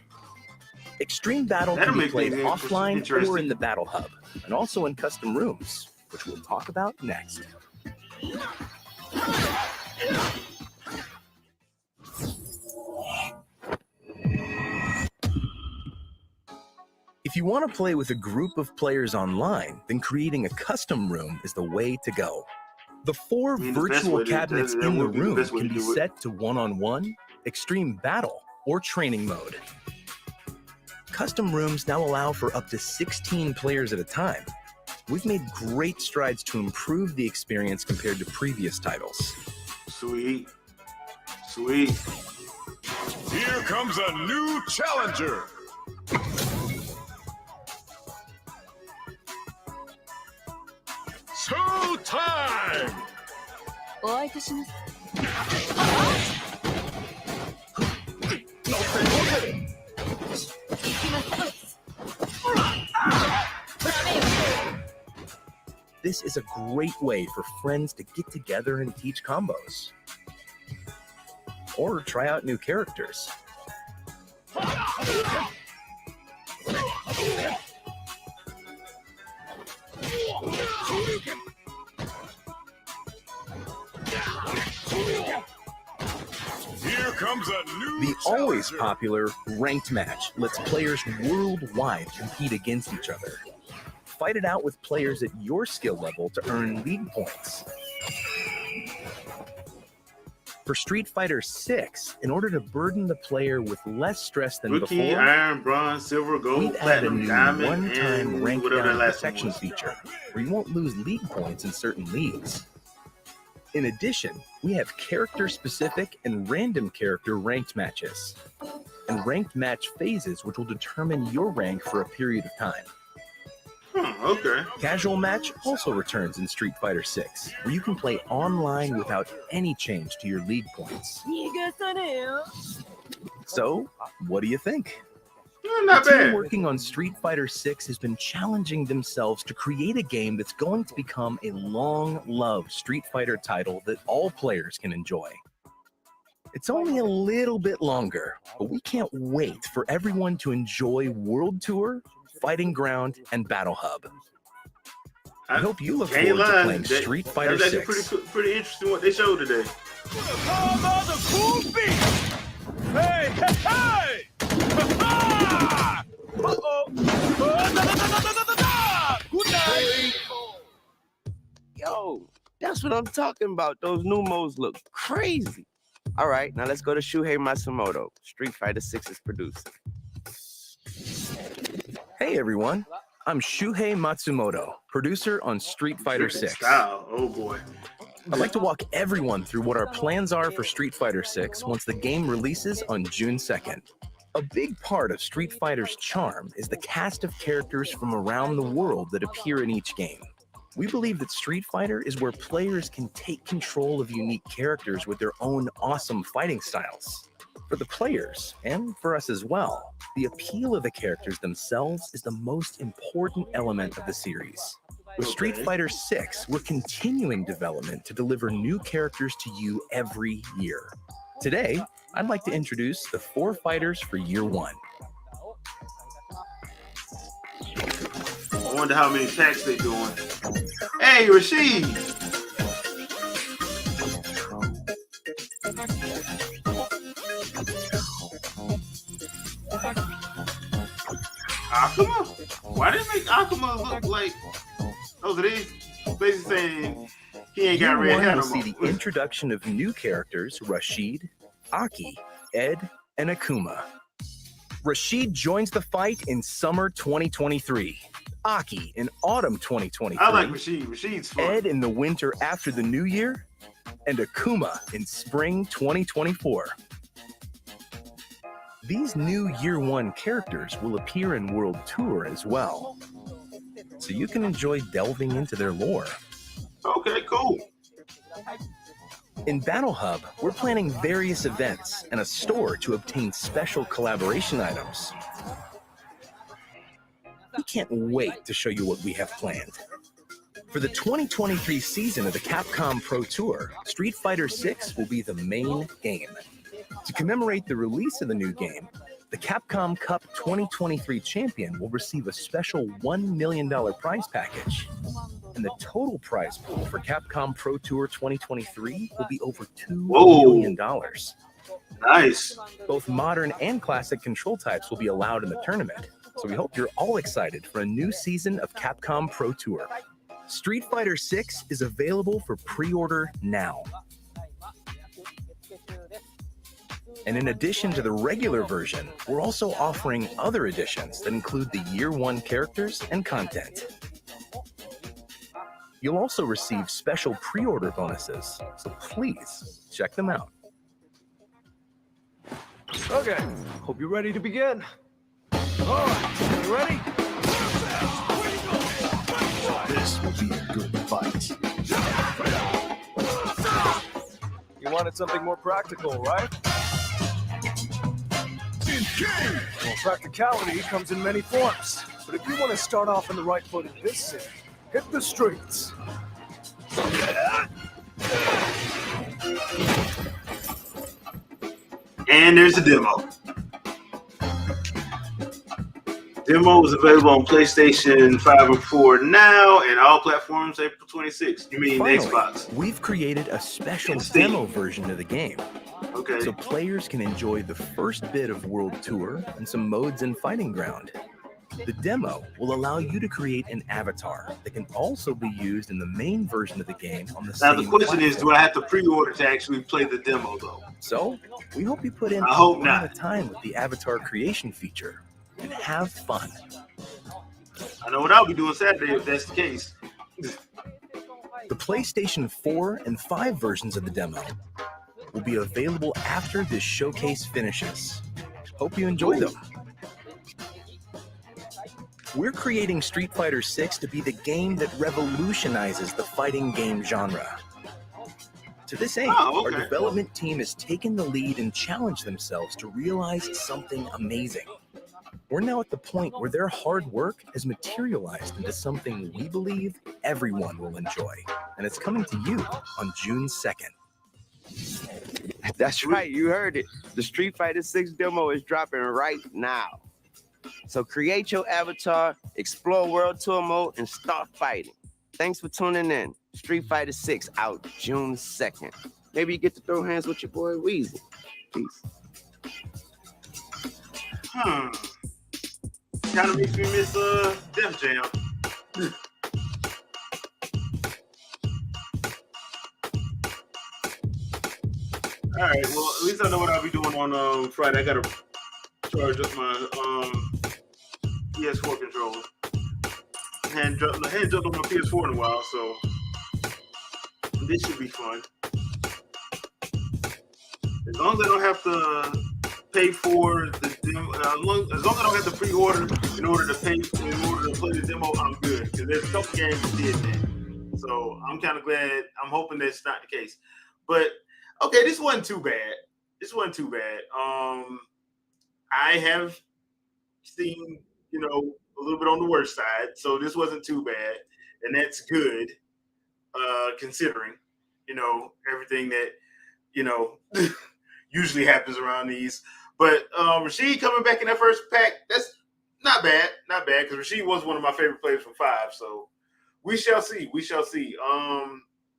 Extreme Battle That'll can be make played things offline interesting. or in the Battle Hub, and also in custom rooms, which we'll talk about next. If you want to play with a group of players online, then creating a custom room is the way to go. The 4 mean, the best virtual way to- cabinets that in the would be the room best way can to be do it. set to one-on-one, extreme battle, or training mode. Custom rooms now allow for up to 16 players at a time. We've made great strides to improve the experience compared to previous titles. Sweet. Sweet. Here comes a new challenger. Show time! お相手します This is a great way for friends to get together and teach combos. Or try out new characters. Here comes a new The always popular ranked match lets players worldwide compete against each other. Fight it out with players at your skill level to earn league points. For Street Fighter 6, in order to burden the player with less stress than Rookie, before, iron, bronze, silver, gold, we've added a platinum, new diamond, one-time and rank whatever that down last one protection was. feature, where you won't lose league points in certain leagues. In addition, we have character-specific and random character ranked matches, and ranked match phases which will determine your rank for a period of time. Okay. Casual match also returns in Street Fighter 6, where you can play online without any change to your league points. So, what do you think? Not the team bad. working on Street Fighter 6 has been challenging themselves to create a game that's going to become a long-loved Street Fighter title that all players can enjoy. It's only a little bit longer, but we can't wait for everyone to enjoy World Tour, Fighting Ground, and Battle Hub. I hope you look Can't forward to lie. playing Street Fighter That's 6. actually pretty interesting what they showed today. Hey, hey, hey! Uh-oh! Good night! Yo, that's what I'm talking about. Those new modes look crazy. All right, now let's go to Shuhei Matsumoto, Street Fighter 6's producer. Hey everyone, I'm Shuhei Matsumoto, producer on Street Fighter 6. Style. Oh boy. I'd like to walk everyone through what our plans are for Street Fighter 6 once the game releases on June 2nd. A big part of Street Fighter's charm is the cast of characters from around the world that appear in each game. We believe that Street Fighter is where players can take control of unique characters with their own awesome fighting styles. For the players, and for us as well, the appeal of the characters themselves is the most important element of the series. With Street Fighter 6, we're continuing development to deliver new characters to you every year. Today, I'd like to introduce the 4 fighters for Year 1. I wonder how many packs they doing. Hey, Rashid. Akuma? Why did they make Akuma look like? Oh, so they basically saying he ain't got Year red 1 hair will no see more. the introduction of new characters Rashid, Aki, Ed, and Akuma. Rashid joins the fight in summer 2023. Aki in autumn 2023. I like Rashid. Rashid's fun. Ed in the winter after the new year, and Akuma in spring 2024. These new Year 1 characters will appear in World Tour as well, so you can enjoy delving into their lore. Okay, cool. In Battle Hub, we're planning various events and a store to obtain special collaboration items. We can't wait to show you what we have planned. For the 2023 season of the Capcom Pro Tour, Street Fighter 6 will be the main game. To commemorate the release of the new game, the Capcom Cup 2023 champion will receive a special $1 million prize package. And the total prize pool for Capcom Pro Tour 2023 will be over $2 million. Nice. Both modern and classic control types will be allowed in the tournament, so we hope you're all excited for a new season of Capcom Pro Tour. Street Fighter 6 is available for pre-order now. And in addition to the regular version, we're also offering other editions that include the Year 1 characters and content. You'll also receive special pre-order bonuses, so please check them out. Okay, hope you're ready to begin. All right, you ready? This will be a good fight. You wanted something more practical, right? Well, practicality comes in many forms. But if you want to start off on the right foot in this city, hit the streets. And there's the demo. Demo is available on PlayStation 5 and 4 now, and all platforms April 26th. You mean Finally, Xbox? We've created a special demo version of the game. Okay. So players can enjoy the first bit of World Tour and some modes in Fighting Ground. The demo will allow you to create an avatar that can also be used in the main version of the game on the Now same the question platform. is, do I have to pre-order to actually play the demo though? So we hope you put in I hope a lot not. of time with the avatar creation feature and have fun. I know what I'll be doing Saturday if that's the case. The PlayStation 4 and 5 versions of the demo will be available after this showcase finishes. Hope you enjoy them. We're creating Street Fighter 6 to be the game that revolutionizes the fighting game genre. To this aim, our development team has taken the lead and challenged themselves to realize something amazing. We're now at the point where their hard work has materialized into something we believe everyone will enjoy. And it's coming to you on June 2nd. That's right, you heard it. The Street Fighter 6 demo is dropping right now. So create your avatar, explore World Tour mode, and start fighting. Thanks for tuning in. Street Fighter 6 out June 2nd. Maybe you get to throw hands with your boy Weezy. Peace. Kind of makes me miss Def Jam. All right, well, at least I know what I'll be doing on Friday. I gotta charge up my PS4 controller. Hand jumped on my PS4 in a while, so this should be fun. As long as I don't have to pay for the demo, as long as I don't have to pre-order in order to play the demo, I'm good. Because there's a couple games that did that, so I'm kind of glad. I'm hoping that's not the case. But okay, this wasn't too bad. I have seen, a little bit on the worst side, so this wasn't too bad, and that's good, considering, everything that, usually happens around these. But Rashid coming back in that first pack, that's not bad, because Rashid was one of my favorite players from 5, so we shall see.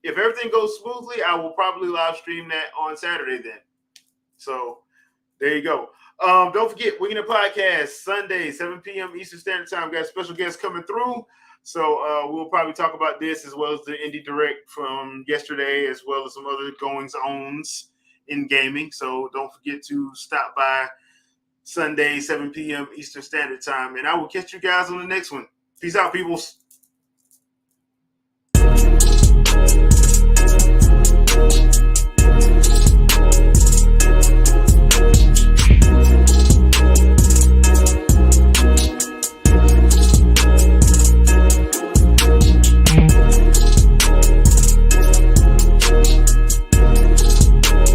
If everything goes smoothly, I will probably live stream that on Saturday then. So there you go. Don't forget, Wingin' Podcast, Sunday, 7 p.m. Eastern Standard Time. Got special guests coming through. So we'll probably talk about this as well as the Indie Direct from yesterday, as well as some other goings-ons in gaming. So don't forget to stop by Sunday, 7 p.m. Eastern Standard Time. And I will catch you guys on the next one. Peace out, peoples.